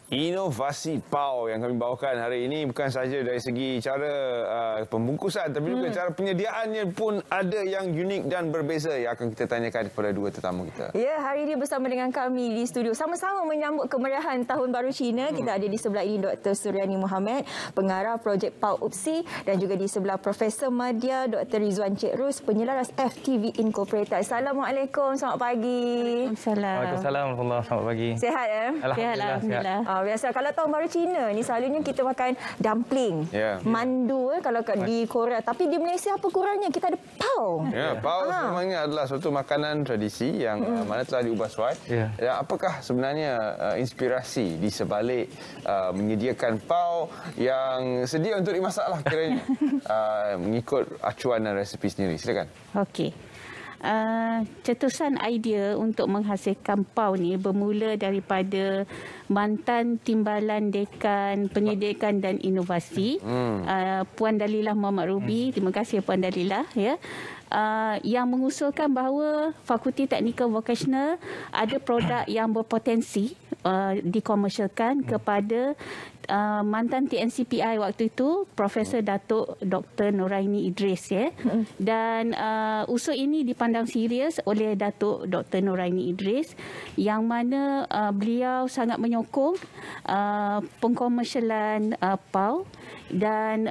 Inovasi PAU yang kami bawakan hari ini bukan sahaja dari segi cara pembungkusan, tapi juga cara penyediaannya pun ada yang unik dan berbeza yang akan kita tanyakan kepada dua tetamu kita. Ya, hari ini bersama dengan kami di studio sama-sama menyambut kemeriahan Tahun Baru Cina. Kita ada di sebelah ini Dr. Suryani Mohammed, pengarah projek PAU UPSI, dan juga di sebelah Profesor Madya Dr. Rizwan Cik Rus, penyelaras FTV Incorporated. Assalamualaikum, selamat pagi. Waalaikumsalam, selamat pagi. Sihat ya? Alhamdulillah. Biasa kalau Tahun Baru Cina ni selalunya kita makan dumpling, mandu kalau di Korea. Tapi di Malaysia apa kurangnya? Kita ada PAU. Ya, PAU sebenarnya adalah suatu makanan tradisi yang mana telah diubah suai. Ya, apakah sebenarnya inspirasi di sebalik menyediakan PAU yang sedia untuk dimasaklah kiranya mengikut acuan dan resepi sendiri? Silakan. Okey. Cetusan idea untuk menghasilkan PAU ni bermula daripada mantan Timbalan Dekan Pendidikan dan Inovasi, Puan Dalilah Muhammad Ruby. Terima kasih Puan Dalilah ya. Yang mengusulkan bahawa Fakulti Teknikal Vocational ada produk yang berpotensi dikomersialkan kepada mantan TNCPI waktu itu, Profesor Datuk Dr. Noraini Idris ya. Dan usul ini dipandang serius oleh Datuk Dr. Noraini Idris, yang mana beliau sangat menyokong pengkomersialan PAU, dan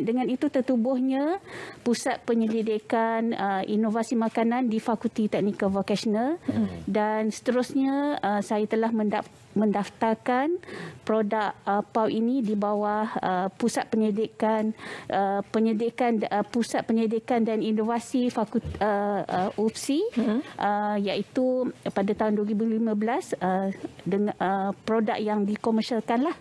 dengan itu tertubuhnya Pusat Penyelidikan Inovasi Makanan di Fakulti Teknikal Vocational. Dan seterusnya saya telah mendaftarkan produk PAU ini di bawah Pusat Penyelidikan dan Inovasi Fakulti UPSI, iaitu pada tahun 2015 dengan produk yang dikomersialkan lah.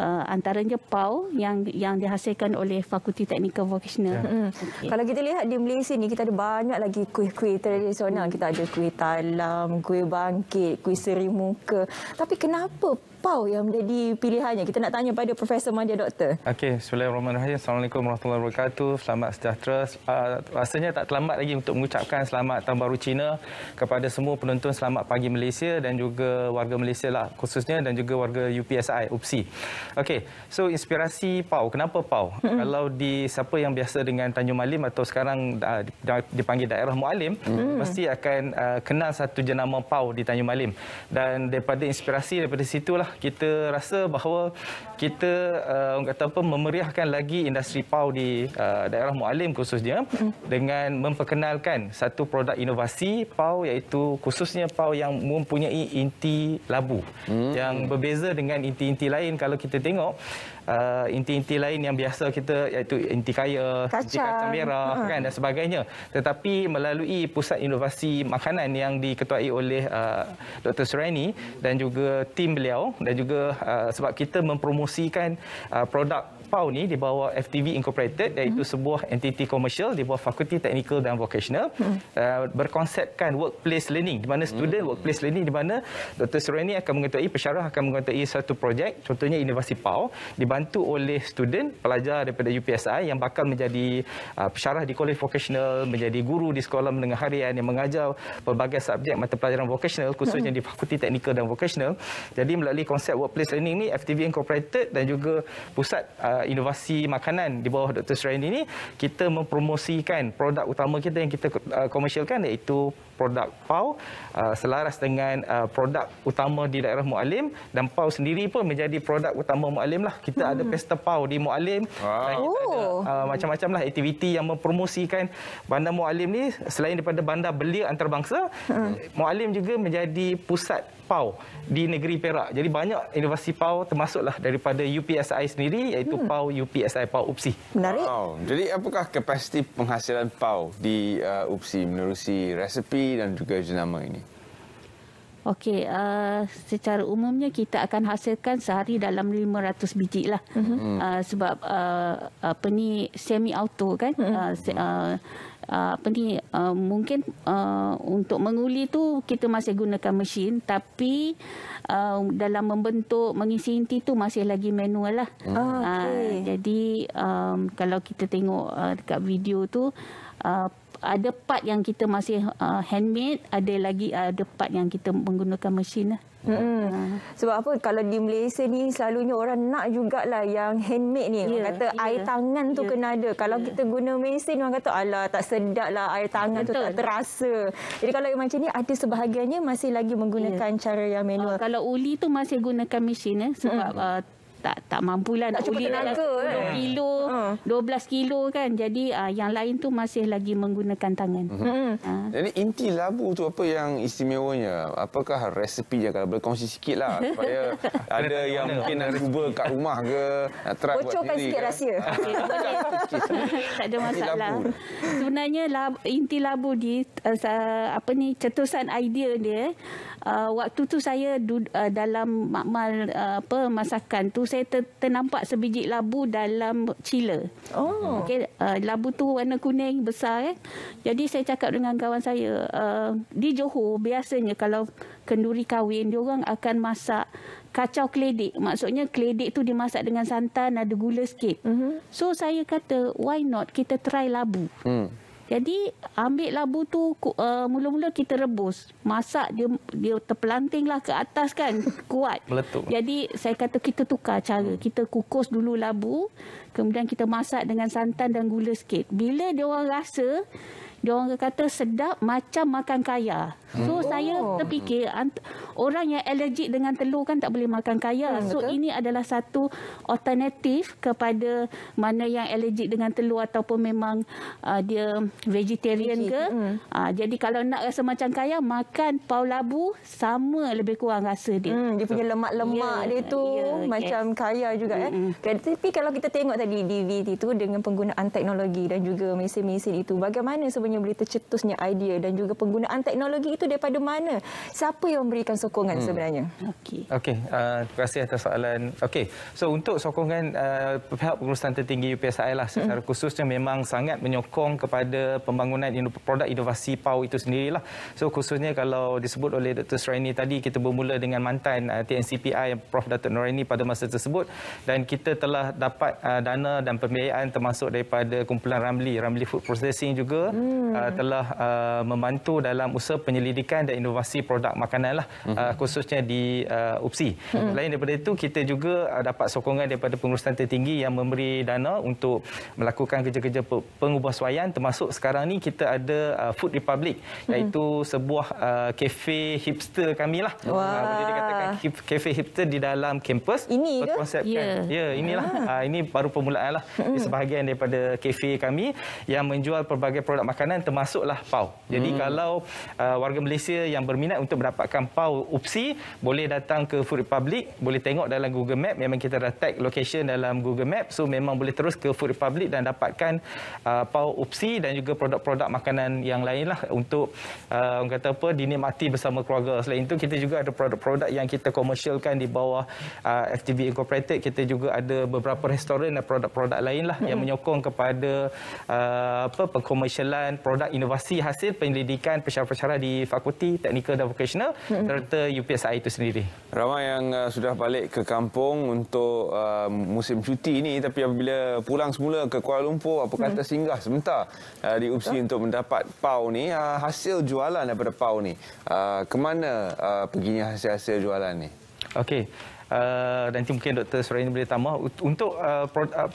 Antaranya PAU yang dihasilkan oleh Fakulti Teknikal Vocational. Kalau kita lihat di Malaysia ni, kita ada banyak lagi kuih-kuih tradisional. Kita ada kuih talam, kuih bangkit, kuih seri muka. Tapi kenapa PAU yang menjadi pilihannya? Kita nak tanya pada Profesor Madya, Doktor. Okey, bismillahirrahmanirrahim. Assalamualaikum warahmatullahi wabarakatuh. Selamat sejahtera. Rasanya tak terlambat lagi untuk mengucapkan selamat Tahun Baru Cina kepada semua penonton Selamat Pagi Malaysia dan juga warga Malaysia lah khususnya, dan juga warga UPSI, UPSI. Okey, so inspirasi PAU. Kenapa PAU? Kalau siapa yang biasa dengan Tanjung Malim atau sekarang dipanggil daerah Mualim, mesti akan kenal satu jenama PAU di Tanjung Malim. Dan daripada inspirasi daripada situlah kita rasa bahawa kita memeriahkan lagi industri PAU di daerah Mualim khususnya dengan memperkenalkan satu produk inovasi PAU, iaitu khususnya PAU yang mempunyai inti labu yang berbeza dengan inti-inti lain. Kalau kita tengok inti-inti lain yang biasa kita, iaitu inti kaya, inti kacang merah kan, dan sebagainya. Tetapi melalui Pusat Inovasi Makanan yang diketuai oleh Dr. Suryani dan juga tim beliau, dan juga sebab kita mempromosikan produk PAU ni di bawah FTV Incorporated, iaitu sebuah entiti komersial di bawah Fakulti Teknikal dan Vocational, berkonsepkan workplace learning, di mana student workplace learning, di mana Dr. Suryani akan mengetahui, pensyarah akan mengetahui satu projek, contohnya inovasi PAU, dibantu oleh student pelajar daripada UPSI yang bakal menjadi pensyarah di Kolej Vocational, menjadi guru di sekolah menengah harian yang mengajar pelbagai subjek mata pelajaran vocational khususnya di Fakulti Teknikal dan Vocational. Jadi melalui konsep workplace learning ni, FTV Incorporated dan juga Pusat Inovasi Makanan di bawah Dr. Suryani ini, kita mempromosikan produk utama kita yang kita komersialkan, iaitu produk PAU, selaras dengan produk utama di daerah Mualim, dan PAU sendiri pun menjadi produk utama Mualim lah. Kita ada pesta PAU di Mualim, dan kita ada macam-macam lah aktiviti yang mempromosikan bandar Mualim ni. Selain daripada bandar belia antarabangsa, Mualim juga menjadi pusat PAU di negeri Perak. Jadi banyak inovasi PAU, termasuklah daripada UPSI sendiri, iaitu PAU UPSI, PAU UPSI. Menarik. Jadi apakah kapasiti penghasilan PAU di UPSI menerusi resepi dan juga jenama ini? Okey, secara umumnya kita akan hasilkan sehari dalam 500 biji lah. Sebab semi auto kan. Mungkin untuk menguli tu kita masih gunakan mesin, tapi dalam membentuk, mengisi inti tu masih lagi manual lah. Jadi kalau kita tengok dekat video tu, ada part yang kita masih handmade, ada part yang kita menggunakan mesin lah. Sebab apa, kalau di Malaysia ni selalunya orang nak jugalah yang handmade ni. Orang kata air tangan tu kena ada. Kalau kita guna mesin, orang kata alah tak sedap lah, air tangan tu tak terasa. Jadi kalau yang macam ni, ada sebahagiannya masih lagi menggunakan cara yang manual. Kalau uli tu masih gunakan mesin sebab tak mampulah nak cukup uli tenaga 10 kilo, 12 kilo kan. Jadi yang lain tu masih lagi menggunakan tangan. Jadi inti labu tu apa yang istimewanya? Apakah resepi dia? Kalau boleh kongsi sikit lah supaya ada yang mungkin nak cuba kat rumah ke, nak try buat bocorkan sendiri. sikit rahsia. Tak ada masalah. Sebenarnya inti labu di cetusan idea dia, waktu tu saya dalam makmal masakan tu, saya ternampak sebiji labu dalam chiller. Okey, labu tu warna kuning besar kan. Jadi saya cakap dengan kawan saya, di Johor biasanya kalau kenduri kahwin, diorang akan masak kacau keledek. Maksudnya keledek tu dimasak dengan santan, ada gula sikit. So saya kata, why not kita try labu. Jadi ambil labu tu, mula-mula kita rebus. Masak, dia terpelantinglah ke atas kan, kuat. Meletup. Jadi saya kata kita tukar cara. Kita kukus dulu labu, kemudian kita masak dengan santan dan gula sikit. Bila dia orang rasa, dia orang kata sedap macam makan kaya. So saya terfikir orang yang alergik dengan telur kan tak boleh makan kaya. So ini adalah satu alternatif kepada mana yang alergik dengan telur ataupun memang dia vegetarian ke. Jadi kalau nak rasa macam kaya, makan pau labu sama lebih kurang rasa dia. Dia punya lemak-lemak dia tu macam kaya juga. Tapi kalau kita tengok tadi DVD tu dengan penggunaan teknologi dan juga mesin-mesin itu, bagaimana sebenarnya boleh tercetusnya idea dan juga penggunaan teknologi itu daripada mana? Siapa yang memberikan sokongan sebenarnya? Okey, terima kasih atas soalan. Okey, so untuk sokongan pihak pengurusan tertinggi UPSI lah secara khususnya memang sangat menyokong kepada pembangunan produk inovasi PAU itu sendirilah. So khususnya kalau disebut oleh Dr. Suraini tadi, kita bermula dengan mantan TNCPI Prof. Datuk Noraini pada masa tersebut, dan kita telah dapat dana dan pembiayaan termasuk daripada kumpulan Ramli Food Processing juga telah membantu dalam usaha penyelidikan dan inovasi produk makanan lah, khususnya di UPSI. Selain daripada itu, kita juga dapat sokongan daripada pengurusan tertinggi yang memberi dana untuk melakukan kerja-kerja pengubahsuaian, termasuk sekarang ni kita ada Food Republic, iaitu sebuah kafe hipster kami lah. Boleh dikatakan kafe hipster di dalam kampus. Ini ke? Konsepkan. Ya, inilah. Ini baru permulaan lah. Sebahagian daripada kafe kami yang menjual pelbagai produk makanan termasuklah PAU. Jadi kalau warga Malaysia yang berminat untuk mendapatkan PAU UPSI, boleh datang ke Food Republic, boleh tengok dalam Google Map, memang kita dah tag location dalam Google Map, so memang boleh terus ke Food Republic dan dapatkan PAU UPSI dan juga produk-produk makanan yang lain lah untuk orang kata apa, dinikmati bersama keluarga. Selain itu, kita juga ada produk-produk yang kita komersialkan di bawah FTV Incorporated. Kita juga ada beberapa restoran dan produk-produk lain lah yang menyokong kepada pengkomersialan produk inovasi hasil penyelidikan pensyarah-pensyarah di Fakulti Teknikal dan Vocational serta UPSI itu sendiri. Ramai yang sudah balik ke kampung untuk musim cuti ini, tapi apabila pulang semula ke Kuala Lumpur, apa kata singgah sebentar di UPSI untuk mendapat PAU ni, hasil jualan daripada PAU ni, kemana perginya hasil-hasil jualan ni? Okey. Nanti mungkin Dr. Suraini boleh tambah. Untuk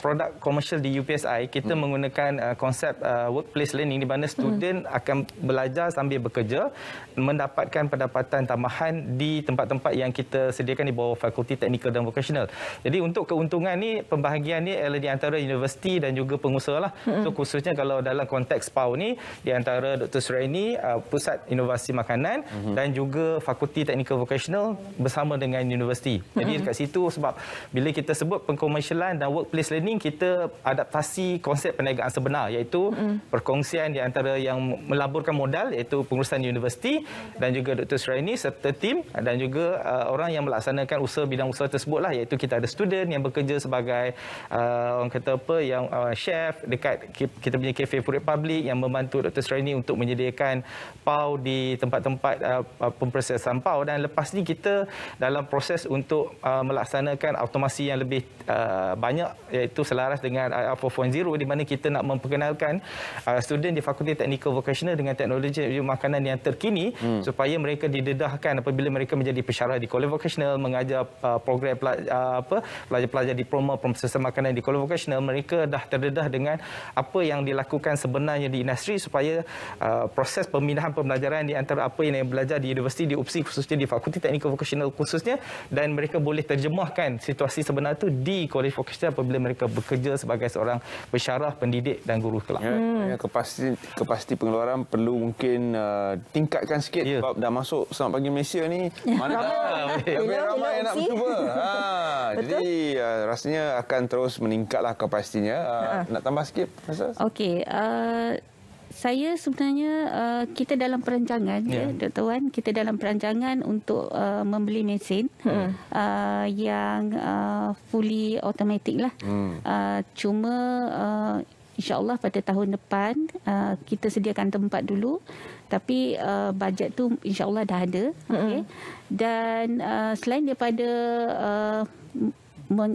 produk komersial di UPSI, kita menggunakan konsep workplace learning, di mana student akan belajar sambil bekerja, mendapatkan pendapatan tambahan di tempat-tempat yang kita sediakan di bawah Fakulti Teknikal dan Vocational. Jadi untuk keuntungan ni, pembahagian ni adalah di antara universiti dan juga pengusaha lah. So khususnya kalau dalam konteks PAU ni, di antara Dr. Suraini, Pusat Inovasi Makanan dan juga Fakulti Teknikal Vocational bersama dengan universiti. Jadi dekat situ, sebab bila kita sebut pengkomersialan dan workplace learning, kita adaptasi konsep perniagaan sebenar, iaitu perkongsian di antara yang melaburkan modal, iaitu pengurusan universiti dan juga Dr. Suraini serta tim, dan juga orang yang melaksanakan usaha bidang usaha tersebutlah, iaitu kita ada student yang bekerja sebagai orang kata apa, yang chef dekat kita punya Cafe Food Republic, yang membantu Dr. Suraini untuk menyediakan PAU di tempat-tempat pemprosesan PAU, dan lepas ni kita dalam proses untuk melaksanakan automasi yang lebih banyak, iaitu selaras dengan IR 4.0, di mana kita nak memperkenalkan student di Fakulti Teknikal Vocational dengan teknologi makanan yang terkini supaya mereka didedahkan apabila mereka menjadi pensyarah di College Vocational, mengajar program pelajar-pelajar diploma pemprosesor makanan di College Vocational. Mereka dah terdedah dengan apa yang dilakukan sebenarnya di industri supaya proses pemindahan pembelajaran di antara apa yang belajar di universiti, di UPSI khususnya di Fakulti Teknikal Vocational khususnya, dan mereka boleh terjemahkan situasi sebenar itu di College Vocational apabila mereka bekerja sebagai seorang pensyarah, pendidik dan guru kelak. Kapasiti pengeluaran perlu mungkin tingkatkan sikit sebab dah masuk Selamat Pagi Malaysia ni. Mana ramai yang nak mencuba. Jadi rasanya akan terus meningkatlah kapasitinya. Nak tambah sikit, Profesor? Okey. Saya sebenarnya kita dalam perancangan, Dr. Wan, kita dalam perancangan untuk membeli mesin yang fully automatic lah. Cuma InsyaAllah pada tahun depan kita sediakan tempat dulu, tapi bajet tu insyaAllah dah ada. Okay? Dan selain daripada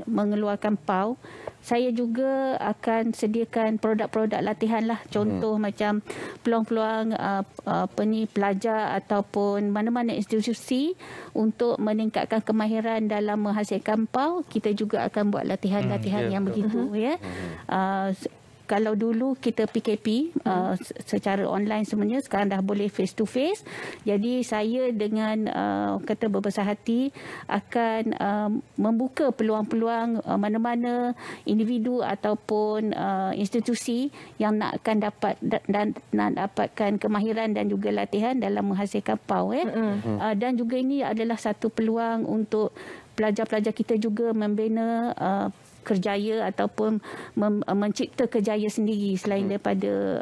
mengeluarkan PAU, saya juga akan sediakan produk-produk latihan lah. Contoh macam peluang-peluang pelajar ataupun mana-mana institusi untuk meningkatkan kemahiran dalam menghasilkan PAU. Kita juga akan buat latihan-latihan yang begitu. Ya. Kalau dulu kita PKP secara online sebenarnya, sekarang dah boleh face to face. Jadi saya dengan kata berbesar hati akan membuka peluang-peluang mana-mana individu ataupun institusi yang nak akan dapat dan nak dapatkan kemahiran dan juga latihan dalam menghasilkan PAU. Dan juga ini adalah satu peluang untuk pelajar-pelajar kita juga membina kerjaya ataupun mencipta kerjaya sendiri selain daripada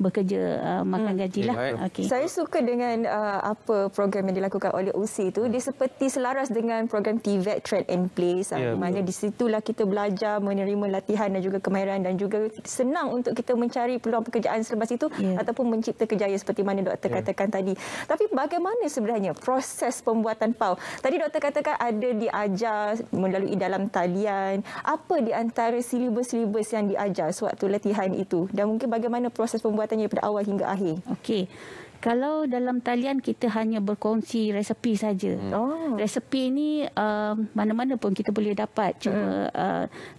bekerja makan gaji lah. Okay. Saya suka dengan apa program yang dilakukan oleh UPSI itu. Dia seperti selaras dengan program TVET Train and Place. Mana di situlah kita belajar menerima latihan dan juga kemahiran, dan juga senang untuk kita mencari peluang pekerjaan selepas itu ataupun mencipta kerjaya seperti mana doktor katakan tadi. Tapi bagaimana sebenarnya proses pembuatan PAU? Tadi doktor katakan ada diajar melalui dalam talian. Apa di antara silibus-silibus yang diajar sewaktu latihan itu? Dan mungkin bagaimana proses pembuatan daripada awal hingga akhir? Okey. Kalau dalam talian kita hanya berkongsi resepi saja. Resepi ini mana-mana pun kita boleh dapat. Cuma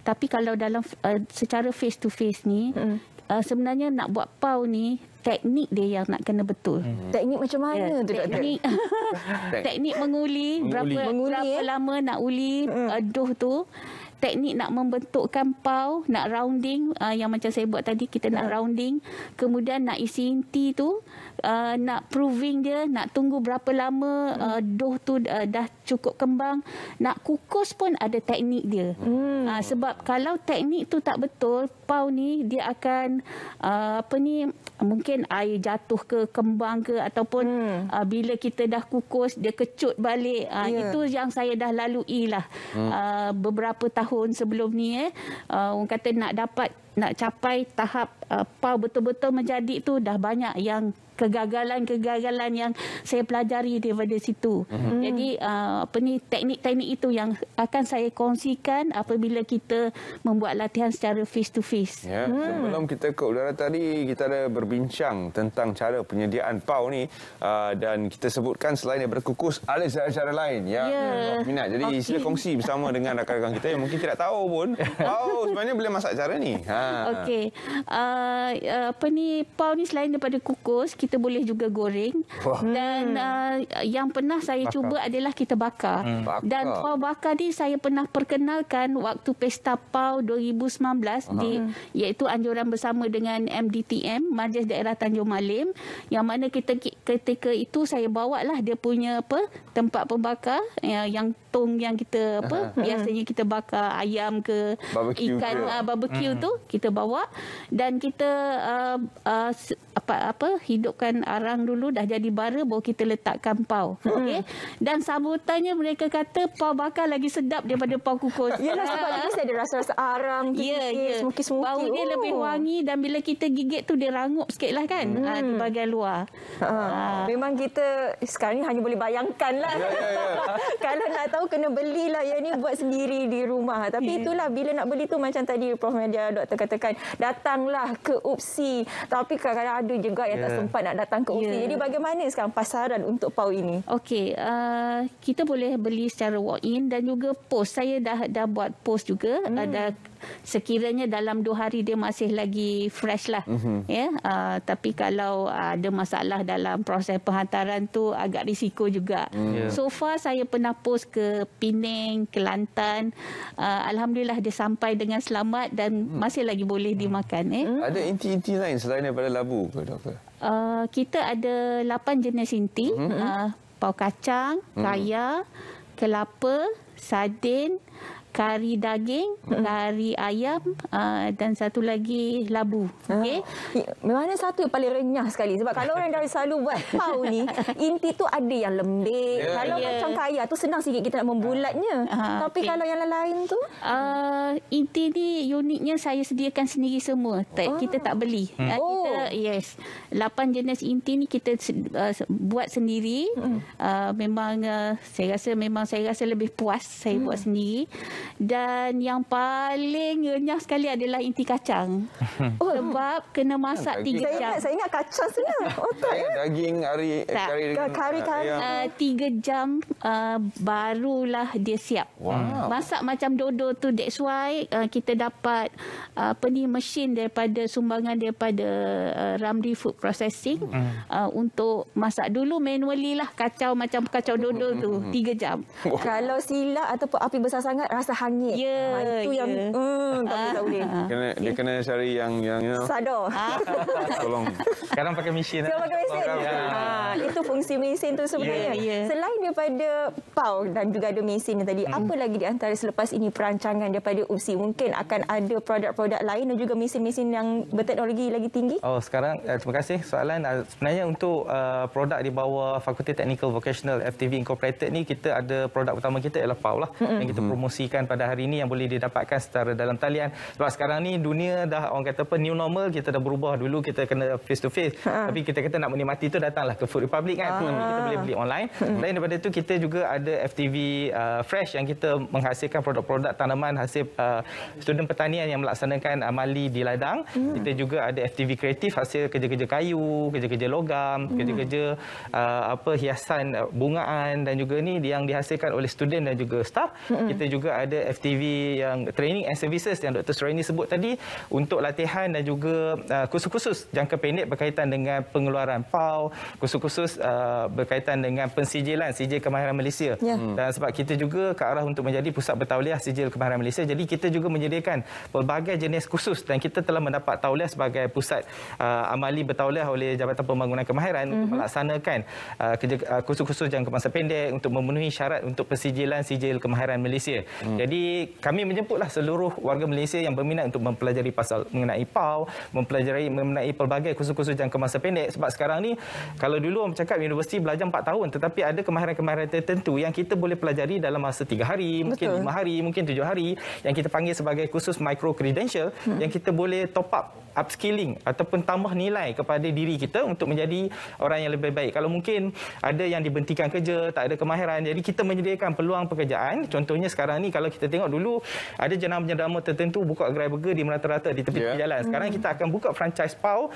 tapi kalau dalam secara face to face ni sebenarnya nak buat PAU ni teknik dia yang nak kena betul. Teknik macam mana tu, doktor? Teknik menguli, berapa lama nak uli doh tu. Teknik nak membentukkan PAU, nak rounding, yang macam saya buat tadi, kita nak rounding. Kemudian nak isi inti tu, nak proving dia, nak tunggu berapa lama doh tu dah cukup kembang. Nak kukus pun ada teknik dia. Sebab kalau teknik tu tak betul, PAU ni dia akan mungkin air jatuh ke, kembang ke, ataupun bila kita dah kukus dia kecut balik. Itu yang saya dah lalui lah beberapa tahun sebelum ni. Orang kata nak capai tahap PAU betul-betul menjadi tu, dah banyak yang kegagalan-kegagalan yang saya pelajari daripada situ. Jadi teknik-teknik itu yang akan saya kongsikan apabila kita membuat latihan secara face to face. Sebelum kita ke udara tadi, kita ada berbincang tentang cara penyediaan PAU ni, dan kita sebutkan selain daripada kukus, ada cara-cara lain yang minat. Jadi sila kongsi bersama dengan rakan-rakan kita yang mungkin tidak tahu pun PAU sebenarnya boleh masak cara ni. Okey. PAU ni selain daripada kukus, kita boleh juga goreng. Dan yang pernah saya cuba adalah kita bakar. Dan PAU bakar ni saya pernah perkenalkan waktu Pesta PAU 2019 iaitu anjuran bersama dengan MDTM, Majlis Daerah Tanjung Malim, yang mana ketika itu saya bawalah dia punya tempat pembakar yang tong yang kita biasanya kita bakar ayam ke barbecue ikan barbecue tu kita bawa, dan kita hidupkan arang dulu, dah jadi bara, baru kita letakkan PAU. Okey. Dan sambutannya mereka kata PAU bakar lagi sedap daripada PAU kukus. Yalah, sebab dia ada rasa-rasa arang, smoky-smoky. Bau dia lebih wangi, dan bila kita gigit tu dia rangup sikit lah kan di bahagian luar. Memang kita sekarang ni hanya boleh bayangkan lah. Kalau nak tahu kena belilah yang ni buat sendiri di rumah. Tapi itulah bila nak beli tu macam tadi Prof Nadia doktor katakan, datanglah ke UPSI. Tapi kadang-kadang ada juga yang tak sempat nak datang ke UPSI. Jadi bagaimana sekarang pasaran untuk PAU ini? Okey, kita boleh beli secara walk-in dan juga post. Saya dah buat post juga. Ada sekiranya dalam 2 hari dia masih lagi fresh lah. Tapi kalau ada masalah dalam proses penghantaran tu agak risiko juga. So far saya pernah post ke Pening, Kelantan. Alhamdulillah dia sampai dengan selamat dan masih lagi boleh dimakan. Ada inti-inti lain selain daripada labu ke doktor? Kita ada 8 jenis inti. Pau kacang, kaya, kelapa, sardin, kari daging, kari ayam dan satu lagi labu. Okey. Mana satu yang paling renyah sekali? Sebab kalau orang dah selalu buat PAU ni, inti tu ada yang lembik. Kalau macam kaya tu senang sikit kita nak membulatnya. Tapi kalau yang lain tu? Inti ni uniknya saya sediakan sendiri semua. Kita tak beli. Kita 8 jenis inti ni kita buat sendiri. Memang saya rasa lebih puas saya buat sendiri. Dan yang paling renyah sekali adalah inti kacang. Sebab kena masak 3 jam. Saya ingat kacang senang. Tak ya? Daging, kari. 3 jam barulah dia siap. Masak macam dodo tu, that's why kita dapat mesin daripada sumbangan daripada Ramli Food Processing untuk masak dulu manually lah kacau macam kacau dodo tu 3 jam. Kalau silap ataupun api besar sangat rasa hangit. Itu yang tak boleh. Dia kena cari yang sadar. Tolong. Sekarang pakai mesin. Itu fungsi mesin tu sebenarnya. Selain daripada PAU dan juga ada mesin tadi, apa lagi di antara selepas ini perancangan daripada UPSI? Mungkin akan ada produk-produk lain dan juga mesin-mesin yang berteknologi lagi tinggi? Sekarang terima kasih soalan. Sebenarnya untuk produk di bawah Fakulti Technical Vocational FTV Incorporated ni, kita ada produk utama kita ialah PAU lah yang kita promosikan pada hari ini yang boleh didapatkan secara dalam talian. Sebab sekarang ni dunia dah orang kata apa new normal, kita dah berubah. Dulu kita kena face to face. Tapi kita kata nak menikmati tu datanglah ke Food Republic kan. Kita boleh beli online. Selain daripada itu kita juga ada FTV Fresh yang kita menghasilkan produk-produk tanaman hasil student pertanian yang melaksanakan amali di ladang. Kita juga ada FTV Kreatif hasil kerja-kerja kayu, kerja-kerja logam, kerja-kerja hiasan bungaan dan juga ni yang dihasilkan oleh student dan juga staff. Kita juga ada FTV yang training and services yang Dr. Suraini sebut tadi untuk latihan dan juga kursus-kursus jangka pendek berkaitan dengan pengeluaran PAU, kursus-kursus berkaitan dengan pensijilan sijil kemahiran Malaysia. Dan sebab kita juga ke arah untuk menjadi pusat bertauliah sijil kemahiran Malaysia, jadi kita juga menyediakan pelbagai jenis kursus dan kita telah mendapat tauliah sebagai pusat amali bertauliah oleh Jabatan Pembangunan Kemahiran untuk melaksanakan kursus-kursus jangka masa pendek untuk memenuhi syarat untuk pensijilan sijil kemahiran Malaysia. Jadi kami menjemputlah seluruh warga Malaysia yang berminat untuk mempelajari pasal mengenai PAU, mempelajari mengenai pelbagai kursus-kursus jangka masa pendek. Sebab sekarang ni kalau dulu orang cakap universiti belajar 4 tahun, tetapi ada kemahiran-kemahiran tertentu yang kita boleh pelajari dalam masa 3 hari, mungkin 5 hari, mungkin 7 hari, yang kita panggil sebagai kursus micro credential, yang kita boleh top up upskilling ataupun tambah nilai kepada diri kita untuk menjadi orang yang lebih baik. Kalau mungkin ada yang dibentikan kerja, tak ada kemahiran, jadi kita menyediakan peluang pekerjaan. Contohnya sekarang ni kalau kita tengok dulu ada jenama-jenama tertentu buka gerai burger di merata-rata di tepi jalan. Sekarang kita akan buka franchise PAU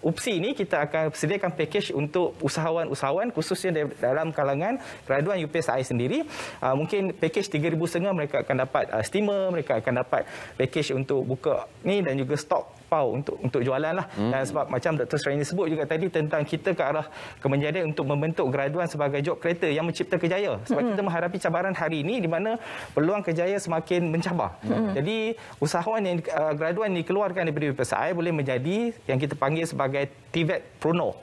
UPSI ni, kita akan sediakan package untuk usahawan-usahawan khususnya dalam kalangan graduan UPSI sendiri. Mungkin package 3,500 mereka akan dapat steamer, mereka akan dapat package untuk buka ni dan juga stok PAU untuk jualan lah. Dan sebab macam Dr. Suraini sebut juga tadi tentang kita ke arah kemenjadian untuk membentuk graduan sebagai job creator yang mencipta kejaya. Sebab kita menghadapi cabaran hari ini di mana peluang kejaya semakin mencabar. Jadi usahawan yang graduan dikeluarkan daripada UPSI boleh menjadi yang kita panggil sebagai TVET Prono.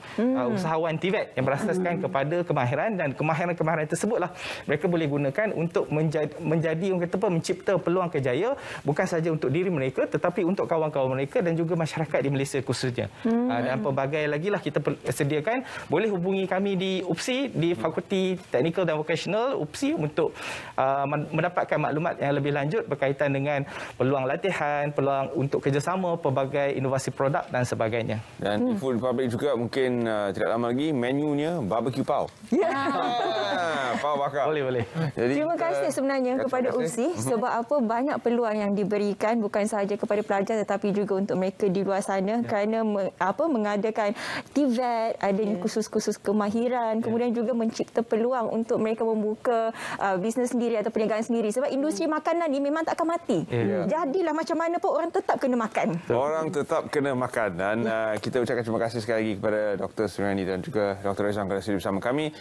Usahawan TVET yang berasaskan kepada kemahiran, dan kemahiran-kemahiran tersebutlah mereka boleh gunakan untuk menjadi orang kata apa, mencipta peluang kejaya bukan saja untuk diri mereka tetapi untuk kawan-kawan mereka dan juga masyarakat di Malaysia khususnya. Dan pelbagai lagi lah kita sediakan. Boleh hubungi kami di UPSI, di Fakulti Teknikal dan Vocational UPSI untuk mendapatkan maklumat yang lebih lanjut berkaitan dengan peluang latihan, peluang untuk kerjasama, pelbagai inovasi produk dan sebagainya. Dan Food Republic juga mungkin tidak lama lagi menunya barbecue pau. Pau bakar. Boleh. Jadi, terima kasih sebenarnya kepada UPSI sebab apa banyak peluang yang diberikan bukan sahaja kepada pelajar tetapi juga untuk mereka di luar sana kerana mengadakan TVET, adanya kursus-kursus kemahiran, kemudian juga mencipta peluang untuk mereka membuka bisnes sendiri atau perniagaan sendiri sebab industri makanan ni memang tak akan mati. Jadilah macam mana pun orang tetap kena makan. Orang tetap kena makan dan kita ucapkan terima kasih sekali lagi kepada Dr. Suriani dan juga Dr. Rizwan kerana sudi bersama kami